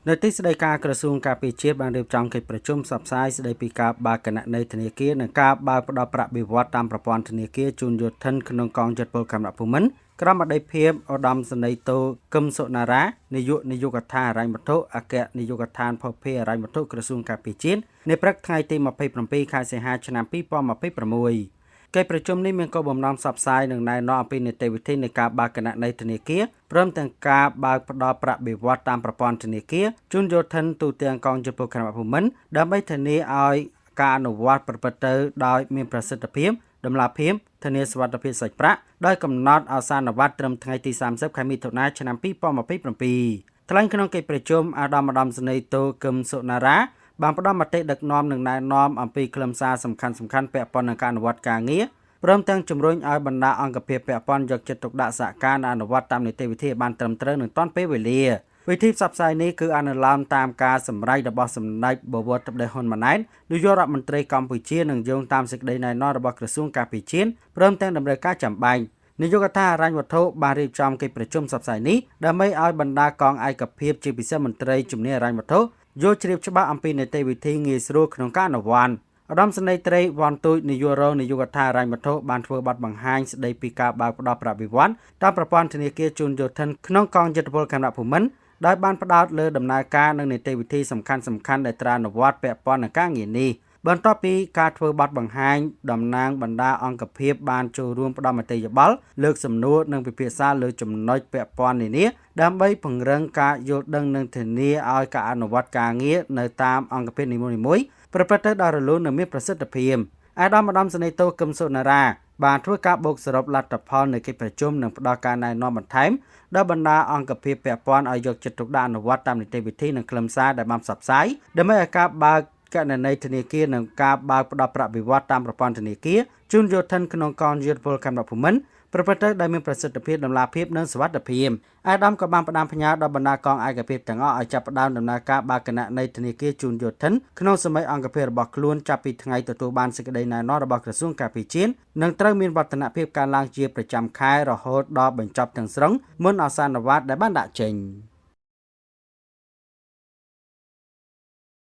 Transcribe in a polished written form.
នៅទីស្តីការក្រសួងការពារជាតិបានរៀបចំកិច្ចប្រជុំផ្សព្វផ្សាយស្តីពីការបើកគណនីធនាគារនិងការបើកផ្តល់ប្រាក់បៀវត្សតាមប្រព័ន្ធធនាគារជូនយោធិនក្នុងកងយោធពលខេមរៈភូមិន្ទក្រុមអតីតភាពឧត្តមសេនីយ៍តូកឹមសុណារ៉ានាយកនាយកដ្ឋានហិរញ្ញវត្ថុអគ្គនាយកដ្ឋានភស្តុភារហិរញ្ញវត្ថុក្រសួងការពារជាតិនៅព្រឹកថ្ងៃទី27ខែសីហាឆ្នាំ2026កិច្ចប្រជុំនេះមានគោលបំណងផ្សព្វផ្សាយនិងណែនាំអំពីនីតិវិធីនៃការបើកគណនីធនាគារព្រមទាំងការបើកផ្តល់ប្រាក់បៀវត្សតាមប្រព័ន្ធធនាគារជូនយោធិនទូទាំងកងយោធពលខេមរៈភូមិន្ទដើម្បីធានាឲ្យការអនុវត្តប្រព្រឹត្តទៅដោយមានប្រសិទ្ធភាពតម្លាភាពធានាសុវត្ថិភាពសាច់ប្រាក់ដោយកំណត់ឲ្យសារអនុវត្តត្រឹមថ្ងៃទី30ខែមិថុនាឆ្នាំ2027ថ្លែងក្នុងកិច្ចប្រជុំអាដាមសេនីយ៍តូកឹមសុណារ៉ាបានផ្ដល់មតិដឹកនាំនិងណែនាំអំពីខ្លឹមសារសំខាន់ពាក់ព័ន្ធនឹងការអនុវត្តការងារព្រមទាំងជំរុញឲ្យបណ្ដាអង្គភាពពាក់ព័ន្ធយកចិត្តទុកដាក់សហការអនុវត្តតាមនីតិវិធីបានត្រឹមត្រូវនិងទាន់ពេលវេលាវិធីផ្សព្វផ្សាយនេះគឺអនុលោមតាមការសម្រេចរបស់សម្ដេចបវរត្បិតហ៊ុនម៉ាណែតនាយករដ្ឋមន្ត្រីកម្ពុជានិងយោងតាមសេចក្តីណែនាំរបស់ក្រសួងការពារជាតិព្រមទាំងតម្រូវការចាំបាច់នាយកដ្ឋានហិរញ្ញវត្ថុបានរៀបចំកិច្ចប្រជុំផ្សព្វផ្សាយនេះដើម្បីឲ្យបណ្ដាកងឯកភាពជាពិសេសមន្ត្រីជំនាញហិរញ្ញវត្ថុយល់ជ្រាបច្បាស់អំពីនីតិវិធីងាយស្រួលក្នុងការអនុវត្តឧត្តមសេនីយ៍ត្រីវ៉ាន់ទូចនាយករងនាយកដ្ឋានហិរញ្ញវត្ថុបានធ្វើបទបង្ហាញស្ដីពីការបើកផ្តល់ប្រាក់បៀវត្សតាមប្រព័ន្ធធនាគារជូនយោធិនក្នុងកងយោធពលខេមរៈភូមិន្ទដោយបានផ្ដោតលើដំណើរការនិងនីតិវិធីសំខាន់ដែលត្រូវអនុវត្តពាក់ព័ន្ធនឹងការងារនេះបន្ទាប់ពីការធ្វើបទបង្ហាញតំណាងបណ្ដាអង្គភាពបានចូលរួមផ្ដល់មតិយោបល់លើកសំណួរនិងពិភាក្សាលើចំណុចពាក់ព័ន្ធនានាដើម្បីពង្រឹងការយល់ដឹងនិងធានាឲ្យការអនុវត្តការងារនៅតាមអង្គភាពនីមួយៗប្រព្រឹត្តទៅដោយរលូននិងមានប្រសិទ្ធភាពអាដាមសេនីយ៍តូកឹមសុណារ៉ាបានធ្វើការបូកសរុបលទ្ធផលនៃកិច្ចប្រជុំនិងផ្ដល់ការណែនាំបន្ថែមដល់បណ្ដាអង្គភាពពាក់ព័ន្ធឲ្យយកចិត្តទុកដាក់អនុវត្តតាមនីតិវិធីនិងខ្លឹមសារដែលបានផ្សព្វផ្សាយដើម្បីឲ្យការបើកគណនីធនាគារនិងការបើកផ្ដល់ប្រាក់បៀវត្សតាមប្រព័ន្ធធនាគារជូនយោធិនក្នុងកងយោធពលខេមរៈភូមិន្ទប្រព្រឹត្តទៅដោយមានប្រសិទ្ធភាពតម្លាភាពនិងសុវត្ថិភាពអាដាមក៏បានផ្ដាំផ្ញើដល់បណ្ដាកងឯកភាពទាំងអស់ឲ្យចាប់ផ្ដើមដំណើរការបើកគណនីធនាគារជូនយោធិនក្នុងសម័យអង្គភាពរបស់ខ្លួនចាប់ពីថ្ងៃទទួលបានសេចក្តីណែនាំរបស់ក្រសួងការពារជាតិនិងត្រូវមានវឌ្ឍនភាពការឡើងជាប្រចាំខែរហូតដល់បញ្ចប់ទាំងស្រុងមុនអសានវត្តដែលបានដាក់ចេញ